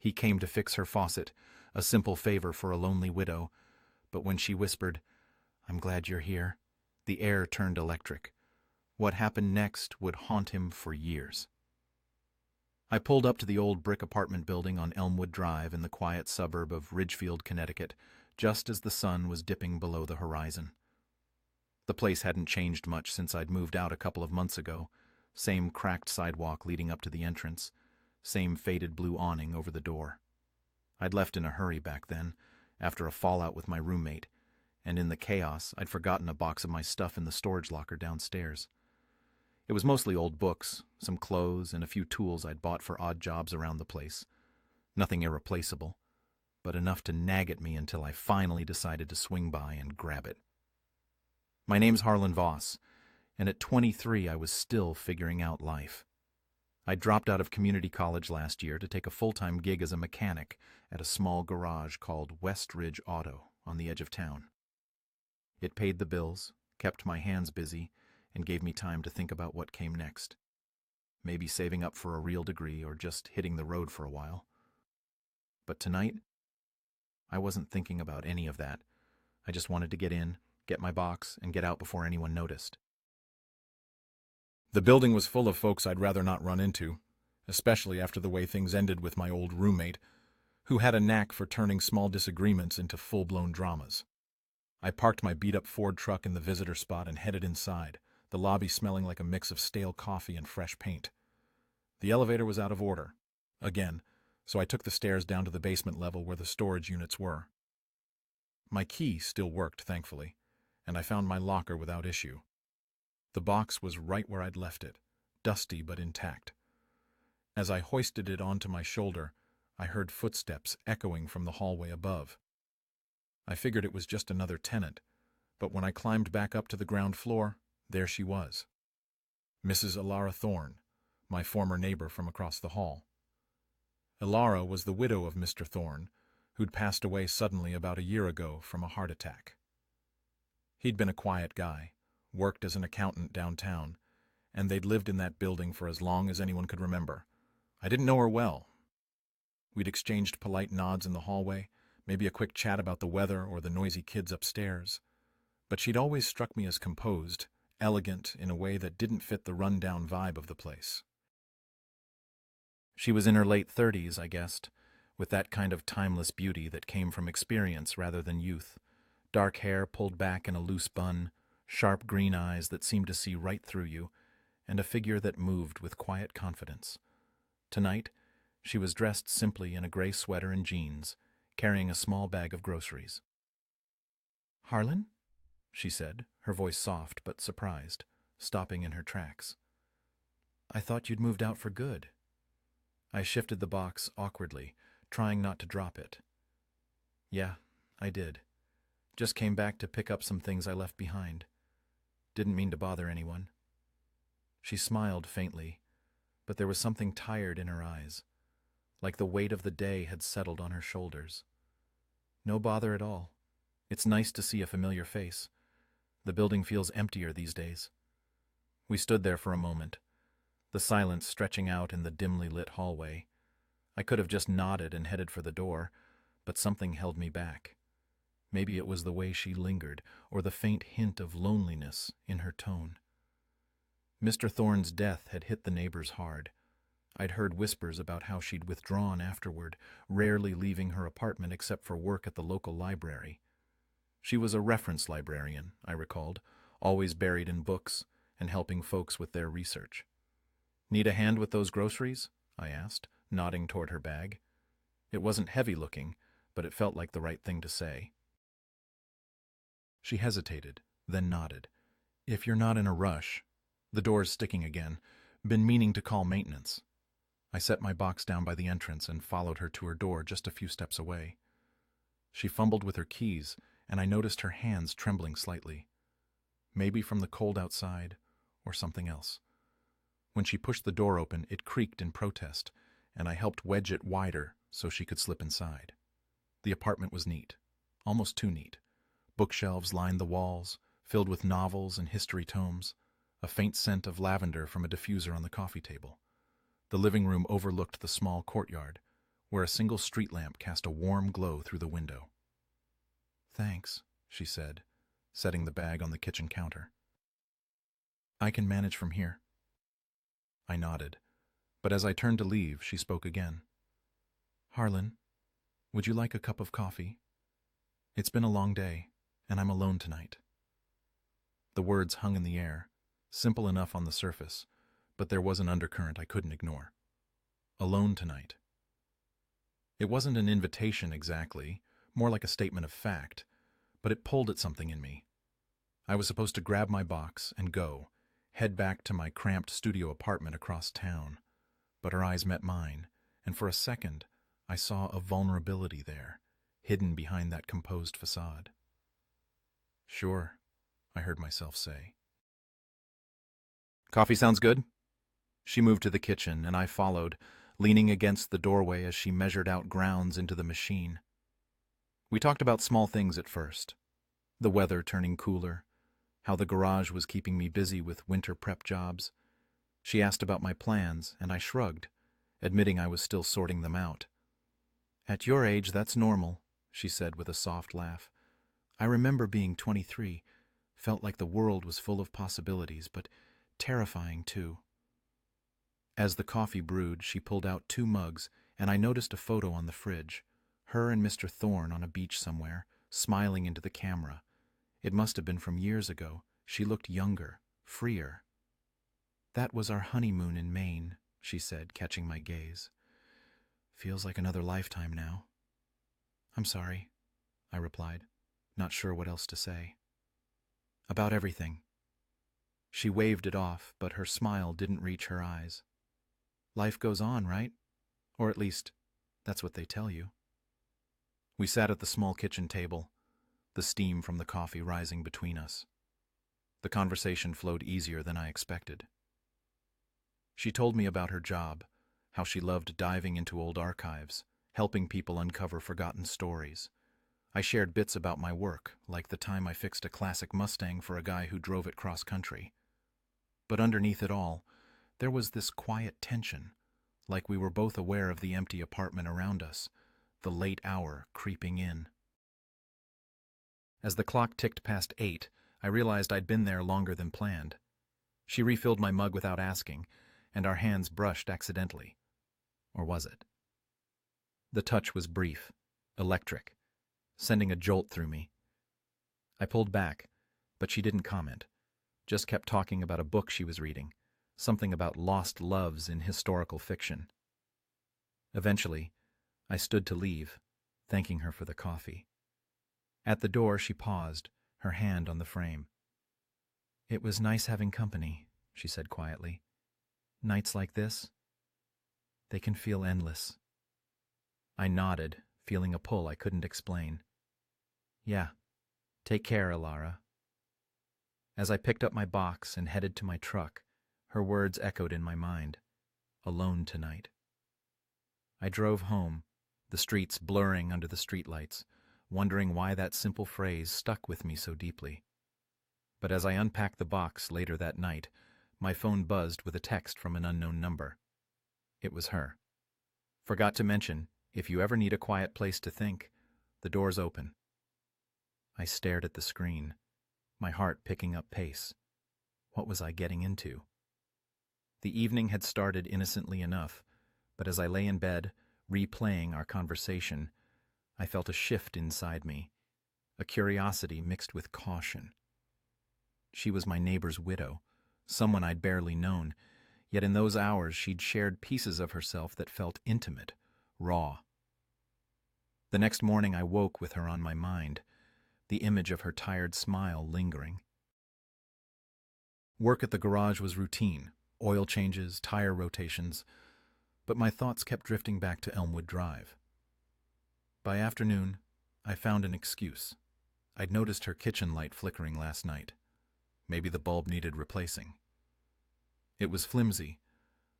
He came to fix her faucet, a simple favor for a lonely widow, but when she whispered, "I'm glad you're here," the air turned electric. What happened next would haunt him for years. I pulled up to the old brick apartment building on Elmwood Drive in the quiet suburb of Ridgefield, Connecticut, just as the sun was dipping below the horizon. The place hadn't changed much since I'd moved out a couple of months ago. Same cracked sidewalk leading up to the entrance, same faded blue awning over the door. I'd left in a hurry back then, after a fallout with my roommate, and in the chaos I'd forgotten a box of my stuff in the storage locker downstairs. It was mostly old books, some clothes, and a few tools I'd bought for odd jobs around the place. Nothing irreplaceable, but enough to nag at me until I finally decided to swing by and grab it. My name's Harlan Voss, and at 23 I was still figuring out life. I dropped out of community college last year to take a full-time gig as a mechanic at a small garage called West Ridge Auto on the edge of town. It paid the bills, kept my hands busy, and gave me time to think about what came next. Maybe saving up for a real degree or just hitting the road for a while. But tonight, I wasn't thinking about any of that. I just wanted to get in, get my box, and get out before anyone noticed. The building was full of folks I'd rather not run into, especially after the way things ended with my old roommate, who had a knack for turning small disagreements into full-blown dramas. I parked my beat-up Ford truck in the visitor spot and headed inside, the lobby smelling like a mix of stale coffee and fresh paint. The elevator was out of order, again, so I took the stairs down to the basement level where the storage units were. My key still worked, thankfully, and I found my locker without issue. The box was right where I'd left it, dusty but intact. As I hoisted it onto my shoulder, I heard footsteps echoing from the hallway above. I figured it was just another tenant, but when I climbed back up to the ground floor, there she was. Mrs. Elara Thorne, my former neighbor from across the hall. Elara was the widow of Mr. Thorne, who'd passed away suddenly about a year ago from a heart attack. He'd been a quiet guy, worked as an accountant downtown, and they'd lived in that building for as long as anyone could remember. I didn't know her well. We'd exchanged polite nods in the hallway, maybe a quick chat about the weather or the noisy kids upstairs, but she'd always struck me as composed, elegant in a way that didn't fit the run-down vibe of the place. She was in her late 30s, I guessed, with that kind of timeless beauty that came from experience rather than youth. Dark hair pulled back in a loose bun, sharp green eyes that seemed to see right through you, and a figure that moved with quiet confidence. Tonight, she was dressed simply in a gray sweater and jeans, carrying a small bag of groceries. "Harlan?" she said, her voice soft but surprised, stopping in her tracks. "I thought you'd moved out for good." I shifted the box awkwardly, trying not to drop it. "Yeah, I did. Just came back to pick up some things I left behind. Didn't mean to bother anyone." She smiled faintly, but there was something tired in her eyes, like the weight of the day had settled on her shoulders. "No bother at all. It's nice to see a familiar face. The building feels emptier these days." We stood there for a moment, the silence stretching out in the dimly lit hallway. I could have just nodded and headed for the door, but something held me back. Maybe it was the way she lingered, or the faint hint of loneliness in her tone. Mr. Thorne's death had hit the neighbors hard. I'd heard whispers about how she'd withdrawn afterward, rarely leaving her apartment except for work at the local library. She was a reference librarian, I recalled, always buried in books and helping folks with their research. "Need a hand with those groceries?" I asked, nodding toward her bag. It wasn't heavy-looking, but it felt like the right thing to say. She hesitated, then nodded. "If you're not in a rush." The door's sticking again. Been meaning to call maintenance. I set my box down by the entrance and followed her to her door just a few steps away. She fumbled with her keys, and I noticed her hands trembling slightly. Maybe from the cold outside, or something else. When she pushed the door open, it creaked in protest, and I helped wedge it wider so she could slip inside. The apartment was neat, almost too neat. Bookshelves lined the walls, filled with novels and history tomes, a faint scent of lavender from a diffuser on the coffee table. The living room overlooked the small courtyard, where a single street lamp cast a warm glow through the window. "Thanks," she said, setting the bag on the kitchen counter. "I can manage from here." I nodded, but as I turned to leave, she spoke again. "Harlan, would you like a cup of coffee? It's been a long day, and I'm alone tonight." The words hung in the air, simple enough on the surface, but there was an undercurrent I couldn't ignore. Alone tonight. It wasn't an invitation exactly, more like a statement of fact, but it pulled at something in me. I was supposed to grab my box and go, head back to my cramped studio apartment across town, but her eyes met mine, and for a second I saw a vulnerability there, hidden behind that composed facade. "Sure," I heard myself say. "Coffee sounds good?" She moved to the kitchen, and I followed, leaning against the doorway as she measured out grounds into the machine. We talked about small things at first. The weather turning cooler, how the garage was keeping me busy with winter prep jobs. She asked about my plans, and I shrugged, admitting I was still sorting them out. "At your age, that's normal," she said with a soft laugh. "I remember being 23, felt like the world was full of possibilities, but terrifying too." As the coffee brewed, she pulled out 2 mugs, and I noticed a photo on the fridge, her and Mr. Thorne on a beach somewhere, smiling into the camera. It must have been from years ago. She looked younger, freer. "That was our honeymoon in Maine," she said, catching my gaze. "Feels like another lifetime now." "I'm sorry," I replied, not sure what else to say. "About everything." She waved it off, but her smile didn't reach her eyes. "Life goes on, right? Or at least, that's what they tell you." We sat at the small kitchen table, the steam from the coffee rising between us. The conversation flowed easier than I expected. She told me about her job, how she loved diving into old archives, helping people uncover forgotten stories. I shared bits about my work, like the time I fixed a classic Mustang for a guy who drove it cross-country. But underneath it all, there was this quiet tension, like we were both aware of the empty apartment around us, the late hour creeping in. As the clock ticked past 8, I realized I'd been there longer than planned. She refilled my mug without asking, and our hands brushed accidentally. Or was it? The touch was brief, electric, sending a jolt through me. I pulled back, but she didn't comment, just kept talking about a book she was reading, something about lost loves in historical fiction. Eventually, I stood to leave, thanking her for the coffee. At the door, she paused, her hand on the frame. "It was nice having company," she said quietly. "Nights like this, they can feel endless." I nodded, feeling a pull I couldn't explain. "Yeah, take care, Alara." As I picked up my box and headed to my truck, her words echoed in my mind. Alone tonight. I drove home, the streets blurring under the streetlights, wondering why that simple phrase stuck with me so deeply. But as I unpacked the box later that night, my phone buzzed with a text from an unknown number. It was her. "Forgot to mention, if you ever need a quiet place to think, the door's open." I stared at the screen, my heart picking up pace. What was I getting into? The evening had started innocently enough, but as I lay in bed, replaying our conversation, I felt a shift inside me, a curiosity mixed with caution. She was my neighbor's widow, someone I'd barely known, yet in those hours she'd shared pieces of herself that felt intimate, raw. The next morning I woke with her on my mind, the image of her tired smile lingering. Work at the garage was routine, oil changes, tire rotations, but my thoughts kept drifting back to Elmwood Drive. By afternoon, I found an excuse. I'd noticed her kitchen light flickering last night. Maybe the bulb needed replacing. It was flimsy,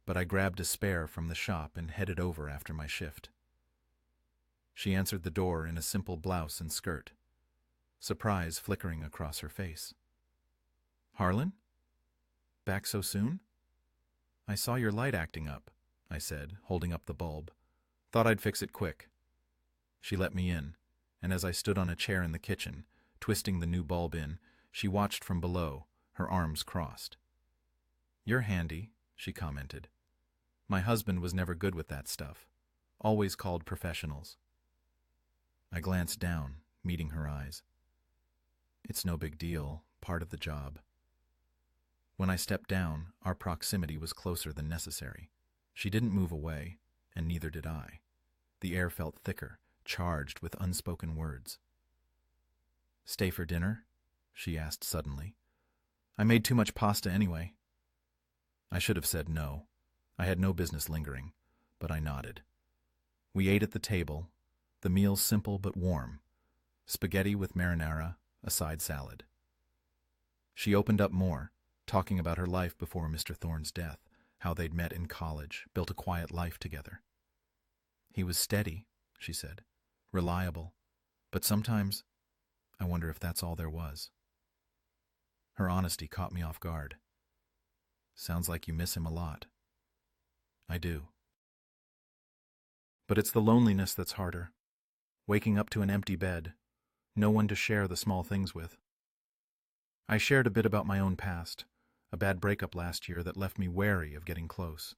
but I grabbed a spare from the shop and headed over after my shift. She answered the door in a simple blouse and skirt, surprise flickering across her face. "Harlan? Back so soon?" "I saw your light acting up," I said, holding up the bulb. Thought I'd fix it quick. She let me in, and as I stood on a chair in the kitchen, twisting the new bulb in, she watched from below, her arms crossed. "You're handy," she commented. "My husband was never good with that stuff. Always called professionals." I glanced down, meeting her eyes. "It's no big deal, part of the job." When I stepped down, our proximity was closer than necessary. She didn't move away, and neither did I. The air felt thicker, charged with unspoken words. "Stay for dinner?" she asked suddenly. "I made too much pasta anyway." I should have said no. I had no business lingering, but I nodded. We ate at the table, the meal simple but warm. Spaghetti with marinara, a side salad. She opened up more, talking about her life before Mr. Thorne's death, how they'd met in college, built a quiet life together. "He was steady," she said, "reliable, but sometimes I wonder if that's all there was." Her honesty caught me off guard. "Sounds like you miss him a lot." "I do. But it's the loneliness that's harder. Waking up to an empty bed, no one to share the small things with." I shared a bit about my own past, a bad breakup last year that left me wary of getting close.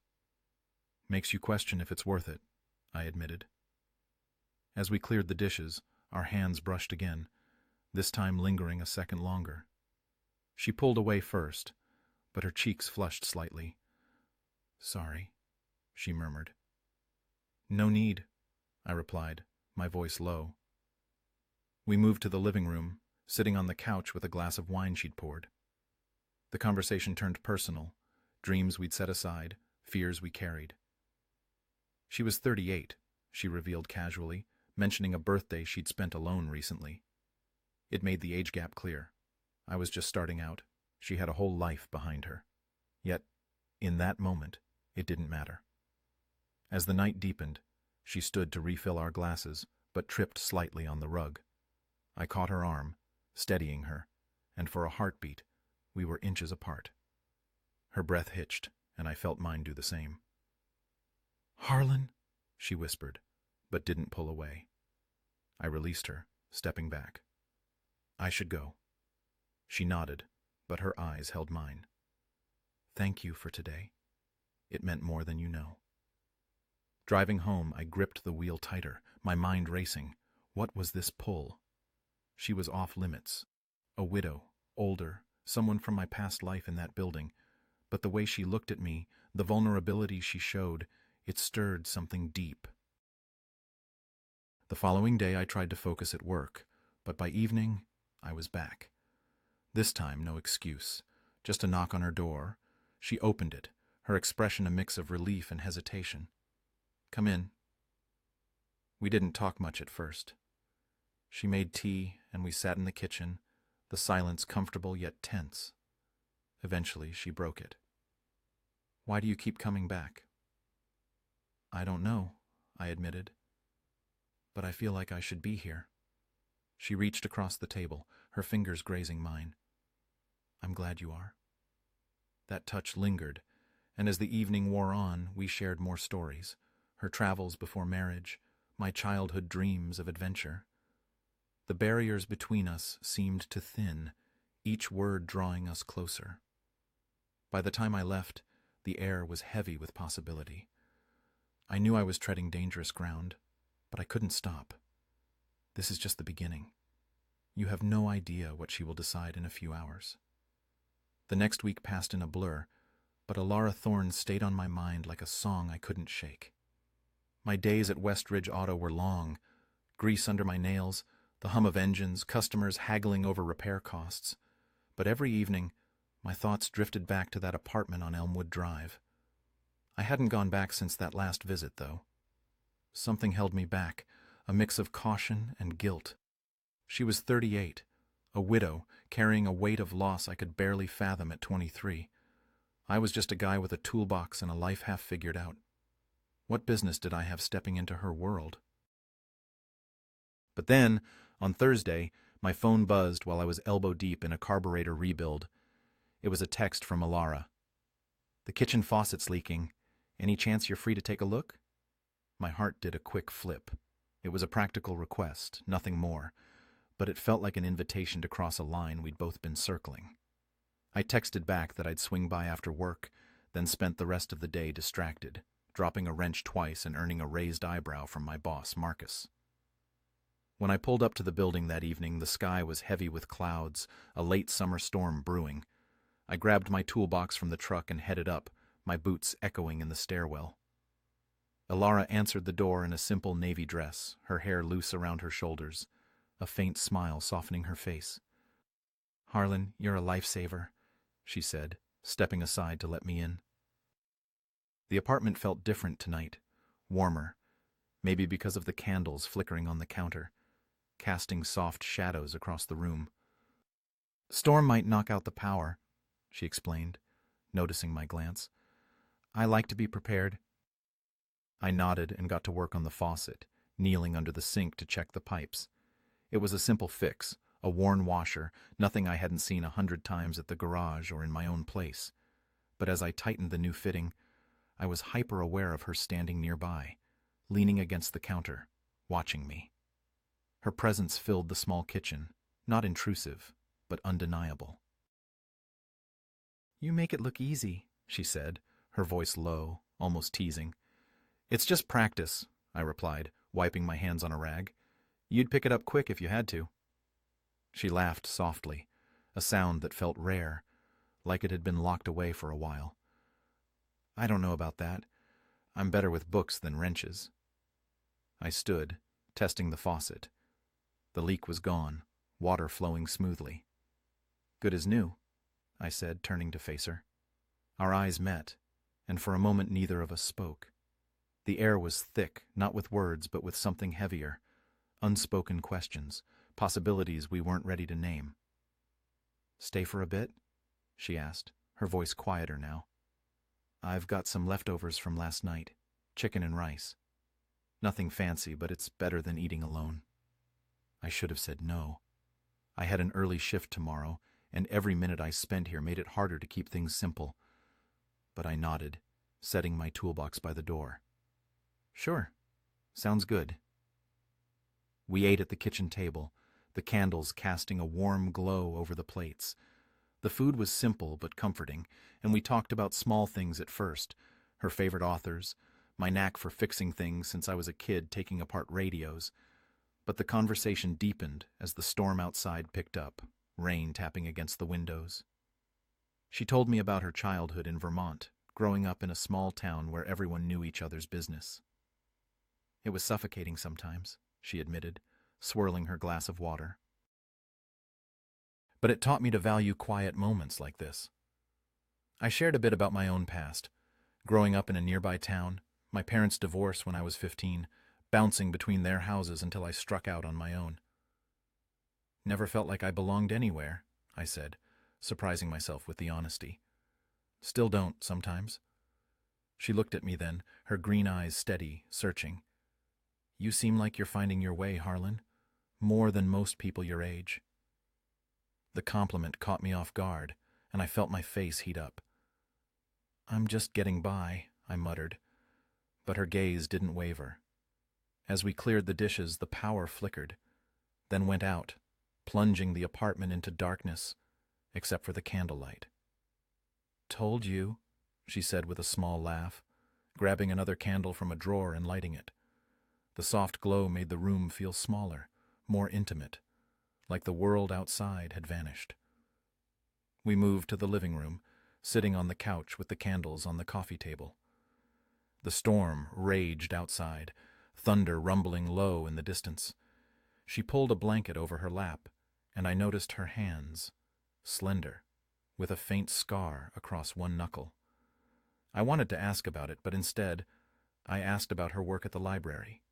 "Makes you question if it's worth it," I admitted. As we cleared the dishes, our hands brushed again, this time lingering a second longer. She pulled away first, but her cheeks flushed slightly. "Sorry," she murmured. "No need," I replied, my voice low. We moved to the living room, sitting on the couch with a glass of wine she'd poured. The conversation turned personal, dreams we'd set aside, fears we carried. She was 38, she revealed casually, mentioning a birthday she'd spent alone recently. It made the age gap clear. I was just starting out. She had a whole life behind her. Yet, in that moment, it didn't matter. As the night deepened, she stood to refill our glasses, but tripped slightly on the rug. I caught her arm, steadying her, and for a heartbeat, we were inches apart. Her breath hitched, and I felt mine do the same. "Harlan," she whispered, but didn't pull away. I released her, stepping back. "I should go." She nodded, but her eyes held mine. "Thank you for today. It meant more than you know." Driving home, I gripped the wheel tighter, my mind racing. What was this pull? She was off limits. A widow, older, someone from my past life in that building. But the way she looked at me, the vulnerability she showed, it stirred something deep. The following day I tried to focus at work, but by evening, I was back. This time, no excuse. Just a knock on her door. She opened it, her expression a mix of relief and hesitation. "Come in." We didn't talk much at first. She made tea, and we sat in the kitchen, the silence comfortable yet tense. Eventually, she broke it. "Why do you keep coming back?" "I don't know," I admitted. "But I feel like I should be here." She reached across the table, her fingers grazing mine. "I'm glad you are." That touch lingered, and as the evening wore on, we shared more stories. Her travels before marriage, my childhood dreams of adventure. The barriers between us seemed to thin, each word drawing us closer. By the time I left, the air was heavy with possibility. I knew I was treading dangerous ground, but I couldn't stop. This is just the beginning. You have no idea what she will decide in a few hours. The next week passed in a blur, but Alara Thorne stayed on my mind like a song I couldn't shake. My days at Westridge Auto were long, grease under my nails, the hum of engines, customers haggling over repair costs. But every evening, my thoughts drifted back to that apartment on Elmwood Drive. I hadn't gone back since that last visit, though. Something held me back, a mix of caution and guilt. She was 38, a widow, carrying a weight of loss I could barely fathom at 23. I was just a guy with a toolbox and a life half figured out. What business did I have stepping into her world? But then, on Thursday, my phone buzzed while I was elbow-deep in a carburetor rebuild. It was a text from Alara. "The kitchen faucet's leaking. Any chance you're free to take a look?" My heart did a quick flip. It was a practical request, nothing more, but it felt like an invitation to cross a line we'd both been circling. I texted back that I'd swing by after work, then spent the rest of the day distracted, dropping a wrench twice and earning a raised eyebrow from my boss, Marcus. When I pulled up to the building that evening, the sky was heavy with clouds, a late summer storm brewing. I grabbed my toolbox from the truck and headed up, my boots echoing in the stairwell. Alara answered the door in a simple navy dress, her hair loose around her shoulders, a faint smile softening her face. "Harlan, you're a lifesaver," she said, stepping aside to let me in. The apartment felt different tonight, warmer, maybe because of the candles flickering on the counter, casting soft shadows across the room. "Storm might knock out the power," she explained, noticing my glance. "I like to be prepared." I nodded and got to work on the faucet, kneeling under the sink to check the pipes. It was a simple fix, a worn washer, nothing I hadn't seen 100 times at the garage or in my own place. But as I tightened the new fitting, I was hyper-aware of her standing nearby, leaning against the counter, watching me. Her presence filled the small kitchen, not intrusive, but undeniable. "You make it look easy," she said, her voice low, almost teasing. "It's just practice," I replied, wiping my hands on a rag. "You'd pick it up quick if you had to." She laughed softly, a sound that felt rare, like it had been locked away for a while. "I don't know about that. I'm better with books than wrenches." I stood, testing the faucet. The leak was gone, water flowing smoothly. "Good as new," I said, turning to face her. Our eyes met, and for a moment neither of us spoke. The air was thick, not with words, but with something heavier. Unspoken questions, possibilities we weren't ready to name. "Stay for a bit?" she asked, her voice quieter now. "I've got some leftovers from last night, chicken and rice. Nothing fancy, but it's better than eating alone." I should have said no. I had an early shift tomorrow, and every minute I spent here made it harder to keep things simple. But I nodded, setting my toolbox by the door. "Sure. Sounds good." We ate at the kitchen table, the candles casting a warm glow over the plates. The food was simple but comforting, and we talked about small things at first, her favorite authors, my knack for fixing things since I was a kid taking apart radios. But the conversation deepened as the storm outside picked up, rain tapping against the windows. She told me about her childhood in Vermont, growing up in a small town where everyone knew each other's business. "It was suffocating sometimes," she admitted, swirling her glass of water. "But it taught me to value quiet moments like this." I shared a bit about my own past, growing up in a nearby town, my parents' divorce when I was 15, bouncing between their houses until I struck out on my own. "Never felt like I belonged anywhere," I said, surprising myself with the honesty. "Still don't, sometimes." She looked at me then, her green eyes steady, searching. "You seem like you're finding your way, Harlan. More than most people your age." The compliment caught me off guard, and I felt my face heat up. "I'm just getting by," I muttered, but her gaze didn't waver. As we cleared the dishes, the power flickered, then went out, plunging the apartment into darkness, except for the candlelight. "Told you," she said with a small laugh, grabbing another candle from a drawer and lighting it. The soft glow made the room feel smaller, more intimate, like the world outside had vanished. We moved to the living room, sitting on the couch with the candles on the coffee table. The storm raged outside, thunder rumbling low in the distance. She pulled a blanket over her lap, and I noticed her hands, slender, with a faint scar across one knuckle. I wanted to ask about it, but instead, I asked about her work at the library.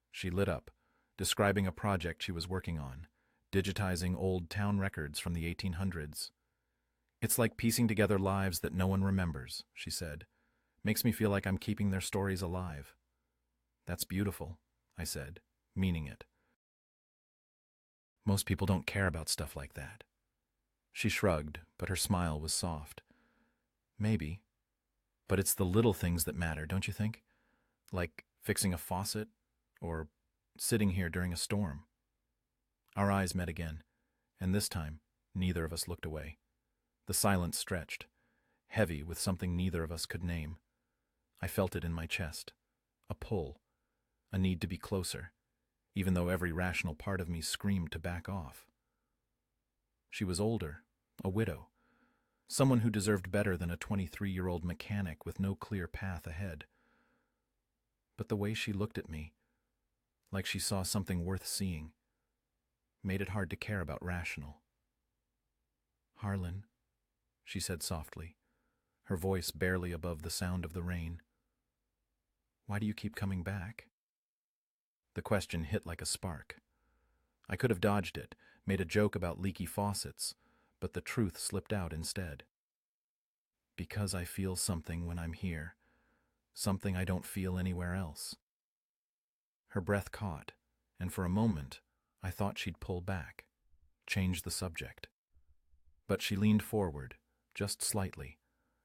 She lit up, describing a project she was working on, digitizing old town records from the 1800s. "It's like piecing together lives that no one remembers," she said. "Makes me feel like I'm keeping their stories alive." "That's beautiful," I said, meaning it. "Most people don't care about stuff like that." She shrugged, but her smile was soft. "Maybe. But it's the little things that matter, don't you think? Like Fixing a faucet? Or sitting here during a storm? Our eyes met again, and this time neither of us looked away. The silence stretched, heavy with something neither of us could name. I felt it in my chest. A pull. A need to be closer, even though every rational part of me screamed to back off. She was older, a widow, someone who deserved better than a 23-year-old mechanic with no clear path ahead. But the way she looked at me, like she saw something worth seeing, made it hard to care about rational. "Harlan," she said softly, her voice barely above the sound of the rain. "Why do you keep coming back?" The question hit like a spark. I could have dodged it, made a joke about leaky faucets, but the truth slipped out instead. "Because I feel something when I'm here, something I don't feel anywhere else." Her breath caught, and for a moment I thought she'd pull back, change the subject. But she leaned forward, just slightly,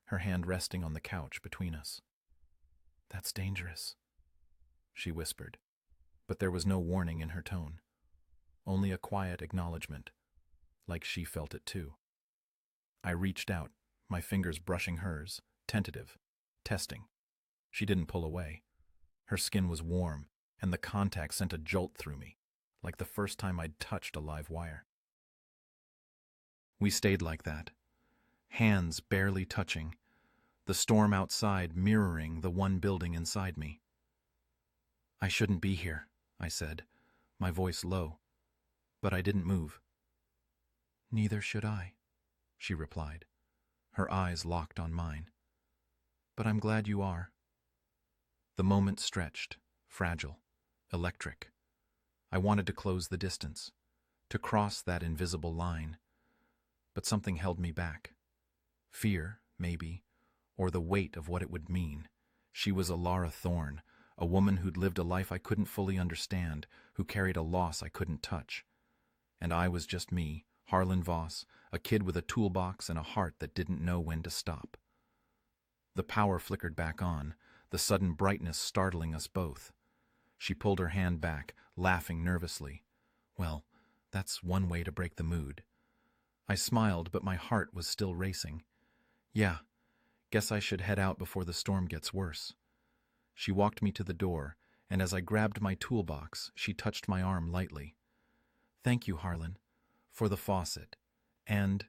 her hand resting on the couch between us. "That's dangerous," she whispered, but there was no warning in her tone, only a quiet acknowledgement, like she felt it too. I reached out, my fingers brushing hers, tentative, testing. She didn't pull away. Her skin was warm, and the contact sent a jolt through me, like the first time I'd touched a live wire. We stayed like that, hands barely touching, the storm outside mirroring the one building inside me. "I shouldn't be here," I said, my voice low, but I didn't move. "Neither should I," she replied, her eyes locked on mine. "But I'm glad you are." The moment stretched, fragile, electric. I wanted to close the distance, to cross that invisible line, but something held me back. Fear, maybe, or the weight of what it would mean. She was Alara Thorne, a woman who'd lived a life I couldn't fully understand, who carried a loss I couldn't touch. And I was just me, Harlan Voss, a kid with a toolbox and a heart that didn't know when to stop. The power flickered back on, the sudden brightness startling us both. She pulled her hand back, laughing nervously. Well, that's one way to break the mood. I smiled, but my heart was still racing. Yeah, guess I should head out before the storm gets worse. She walked me to the door, and as I grabbed my toolbox, she touched my arm lightly. "Thank you, Harlan, for the faucet, and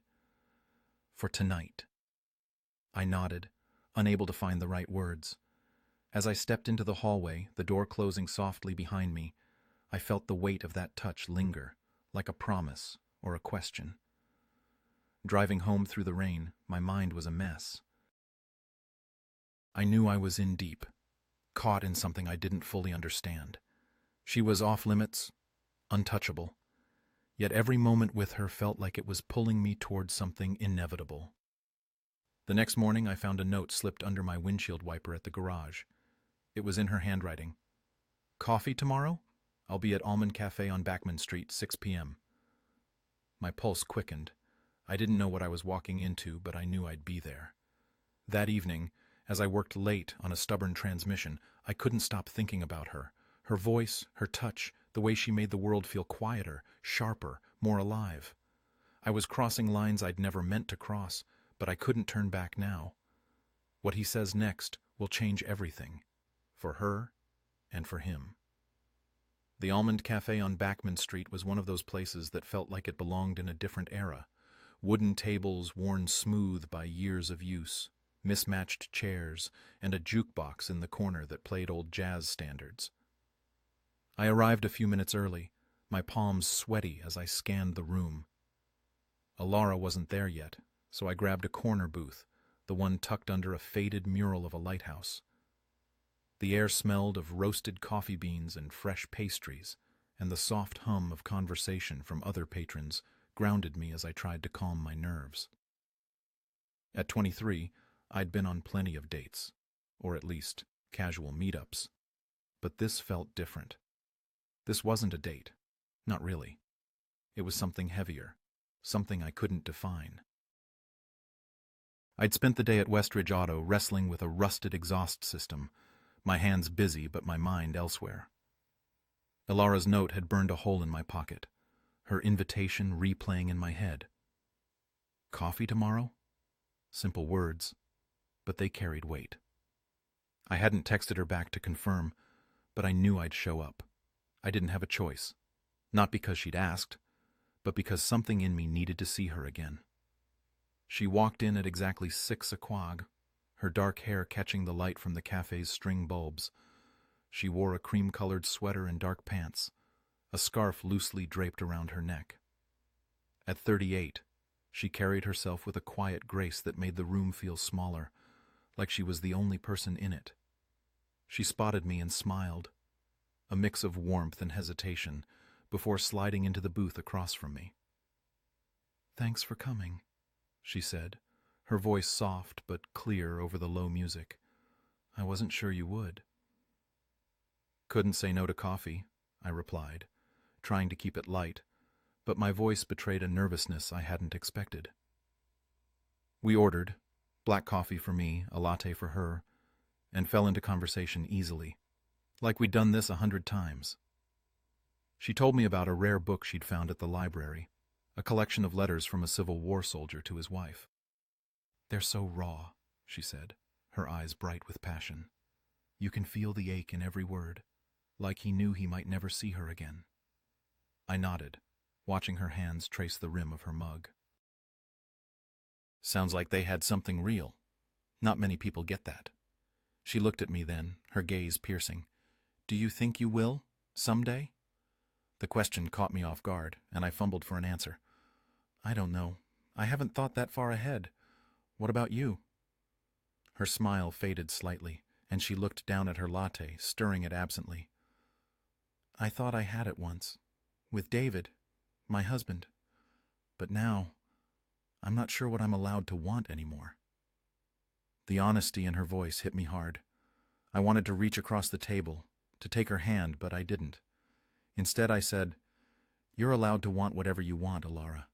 for tonight." I nodded, unable to find the right words. As I stepped into the hallway, the door closing softly behind me, I felt the weight of that touch linger, like a promise or a question. Driving home through the rain, my mind was a mess. I knew I was in deep, caught in something I didn't fully understand. She was off limits, untouchable, yet every moment with her felt like it was pulling me towards something inevitable. The next morning I found a note slipped under my windshield wiper at the garage. It was in her handwriting. "Coffee tomorrow? I'll be at Almond Cafe on Backman Street, 6 p.m. My pulse quickened. I didn't know what I was walking into, but I knew I'd be there. That evening, as I worked late on a stubborn transmission, I couldn't stop thinking about her. Her voice, her touch, the way she made the world feel quieter, sharper, more alive. I was crossing lines I'd never meant to cross, but I couldn't turn back now. What he says next will change everything, for her and for him. The Almond Cafe on Backman Street was one of those places that felt like it belonged in a different era. Wooden tables worn smooth by years of use, mismatched chairs, and a jukebox in the corner that played old jazz standards. I arrived a few minutes early, my palms sweaty as I scanned the room. Alara wasn't there yet, so I grabbed a corner booth, the one tucked under a faded mural of a lighthouse. The air smelled of roasted coffee beans and fresh pastries, and the soft hum of conversation from other patrons grounded me as I tried to calm my nerves. At 23, I'd been on plenty of dates, or at least casual meetups, but this felt different. This wasn't a date, not really. It was something heavier, something I couldn't define. I'd spent the day at Westridge Auto wrestling with a rusted exhaust system, my hands busy but my mind elsewhere. Ilara's note had burned a hole in my pocket, her invitation replaying in my head. Coffee tomorrow? Simple words, but they carried weight. I hadn't texted her back to confirm, but I knew I'd show up. I didn't have a choice, not because she'd asked, but because something in me needed to see her again. She walked in at exactly 6:00, her dark hair catching the light from the cafe's string bulbs. She wore a cream-colored sweater and dark pants, a scarf loosely draped around her neck. At 38, she carried herself with a quiet grace that made the room feel smaller, like she was the only person in it. She spotted me and smiled, a mix of warmth and hesitation, before sliding into the booth across from me. "Thanks for coming," she said, her voice soft but clear over the low music. "I wasn't sure you would." "Couldn't say no to coffee," I replied, trying to keep it light, but my voice betrayed a nervousness I hadn't expected. We ordered, black coffee for me, a latte for her, and fell into conversation easily, like we'd done this 100 times. She told me about a rare book she'd found at the library, a collection of letters from a Civil War soldier to his wife. "They're so raw," she said, her eyes bright with passion. "You can feel the ache in every word, like he knew he might never see her again." I nodded, watching her hands trace the rim of her mug. "Sounds like they had something real. Not many people get that." She looked at me then, her gaze piercing. "Do you think you will, someday?" The question caught me off guard, and I fumbled for an answer. "I don't know. I haven't thought that far ahead. What about you?" Her smile faded slightly, and she looked down at her latte, stirring it absently. "I thought I had it once. With David, my husband. But now, I'm not sure what I'm allowed to want anymore." The honesty in her voice hit me hard. I wanted to reach across the table, to take her hand, but I didn't. Instead, I said, "You're allowed to want whatever you want, Ilara.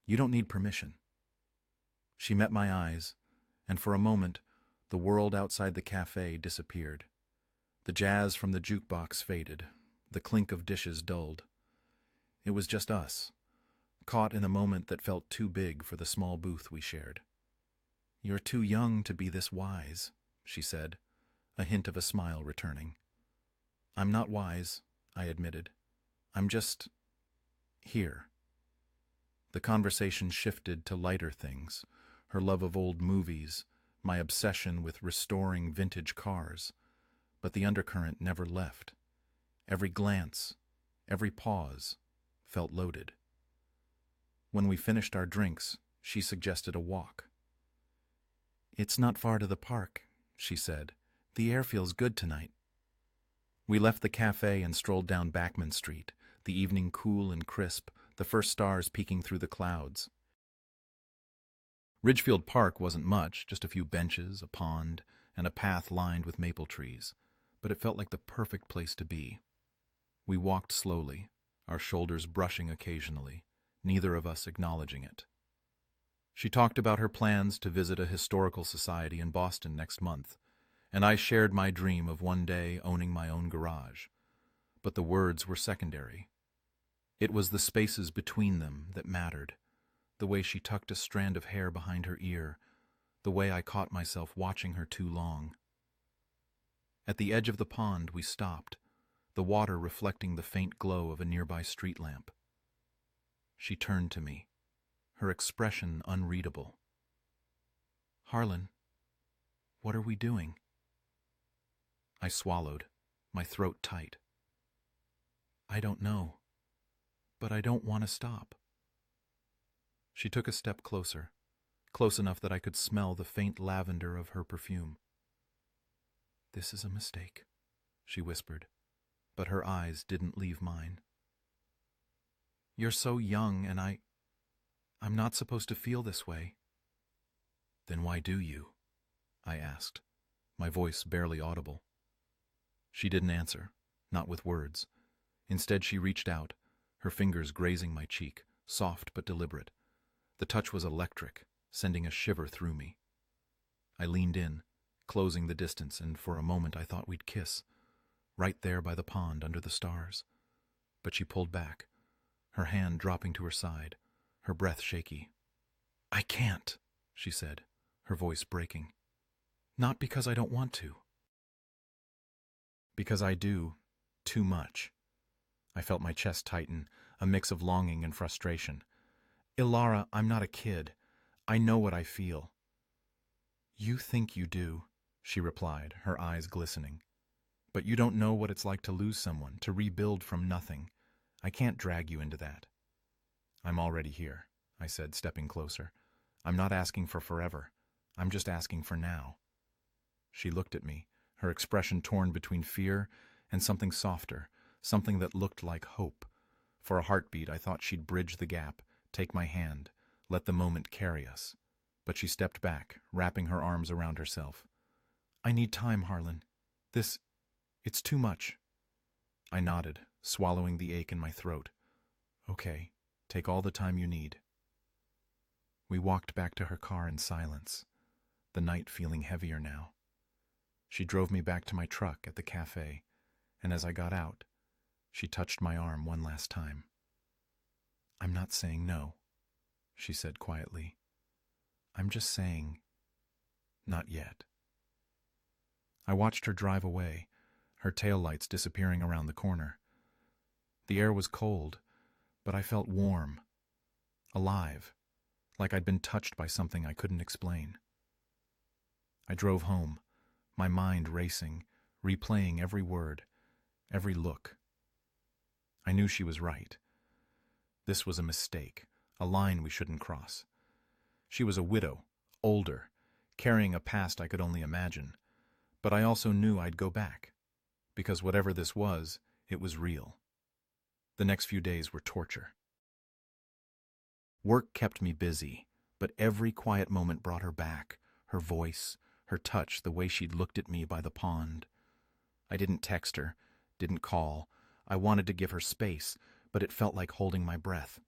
You don't need permission." She met my eyes, and for a moment, the world outside the cafe disappeared. The jazz from the jukebox faded, the clink of dishes dulled. It was just us, caught in a moment that felt too big for the small booth we shared. "You're too young to be this wise," she said, a hint of a smile returning. "I'm not wise," I admitted. "I'm just here." The conversation shifted to lighter things, her love of old movies, my obsession with restoring vintage cars, but the undercurrent never left. Every glance, every pause, felt loaded. When we finished our drinks, she suggested a walk. "It's not far to the park," she said. "The air feels good tonight." We left the cafe and strolled down Backman Street, the evening cool and crisp, the first stars peeking through the clouds. Ridgefield Park wasn't much, just a few benches, a pond, and a path lined with maple trees, but it felt like the perfect place to be. We walked slowly, our shoulders brushing occasionally, neither of us acknowledging it. She talked about her plans to visit a historical society in Boston next month, and I shared my dream of one day owning my own garage. But the words were secondary. It was the spaces between them that mattered, the way she tucked a strand of hair behind her ear, the way I caught myself watching her too long. At the edge of the pond we stopped, the water reflecting the faint glow of a nearby street lamp. She turned to me, her expression unreadable. "Harlan, what are we doing?" I swallowed, my throat tight. "I don't know, but I don't want to stop." She took a step closer, close enough that I could smell the faint lavender of her perfume. "This is a mistake," she whispered, but her eyes didn't leave mine. "You're so young, and I'm not supposed to feel this way." "Then why do you?" I asked, my voice barely audible. She didn't answer, not with words. Instead, she reached out, her fingers grazing my cheek, soft but deliberate. The touch was electric, sending a shiver through me. I leaned in, closing the distance, and for a moment I thought we'd kiss, right there by the pond under the stars. But she pulled back, her hand dropping to her side, her breath shaky. "I can't," she said, her voice breaking. "Not because I don't want to. Because I do, too much." I felt my chest tighten, a mix of longing and frustration. "Ilara, I'm not a kid. I know what I feel." "You think you do," she replied, her eyes glistening. "But you don't know what it's like to lose someone, to rebuild from nothing. I can't drag you into that." "I'm already here," I said, stepping closer. "I'm not asking for forever. I'm just asking for now." She looked at me, her expression torn between fear and something softer, something that looked like hope. For a heartbeat, I thought she'd bridge the gap, take my hand, let the moment carry us. But she stepped back, wrapping her arms around herself. "I need time, Harlan. It's too much." I nodded, swallowing the ache in my throat. "Okay, take all the time you need." We walked back to her car in silence, the night feeling heavier now. She drove me back to my truck at the cafe, and as I got out, she touched my arm one last time. "I'm not saying no," she said quietly. "I'm just saying, not yet." I watched her drive away, her taillights disappearing around the corner. The air was cold, but I felt warm, alive, like I'd been touched by something I couldn't explain. I drove home, my mind racing, replaying every word, every look. I knew she was right. This was a mistake, a line we shouldn't cross. She was a widow, older, carrying a past I could only imagine. But I also knew I'd go back, because whatever this was, it was real. The next few days were torture. Work kept me busy, but every quiet moment brought her back, her voice, her touch, the way she'd looked at me by the pond. I didn't text her, didn't call. I wanted to give her space, but it felt like holding my breath.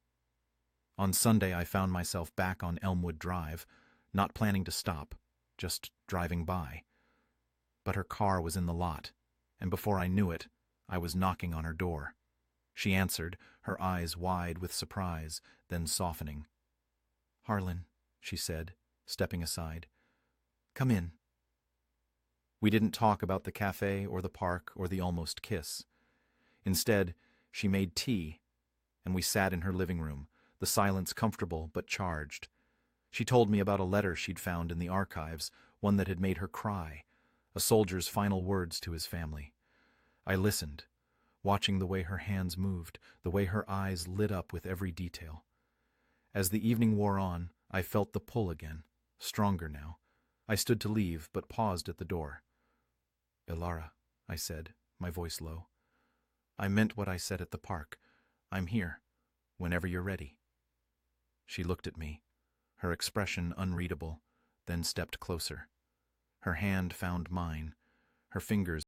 On Sunday, I found myself back on Elmwood Drive, not planning to stop, just driving by. But her car was in the lot, and before I knew it, I was knocking on her door. She answered, her eyes wide with surprise, then softening. "Harlan," she said, stepping aside. "Come in." We didn't talk about the cafe or the park or the almost kiss. Instead, she made tea, and we sat in her living room, the silence comfortable but charged. She told me about a letter she'd found in the archives, one that had made her cry, a soldier's final words to his family. I listened, watching the way her hands moved, the way her eyes lit up with every detail. As the evening wore on, I felt the pull again, stronger now. I stood to leave, but paused at the door. "Ilara," I said, my voice low. "I meant what I said at the park. I'm here, whenever you're ready." She looked at me, her expression unreadable, then stepped closer. Her hand found mine, her fingers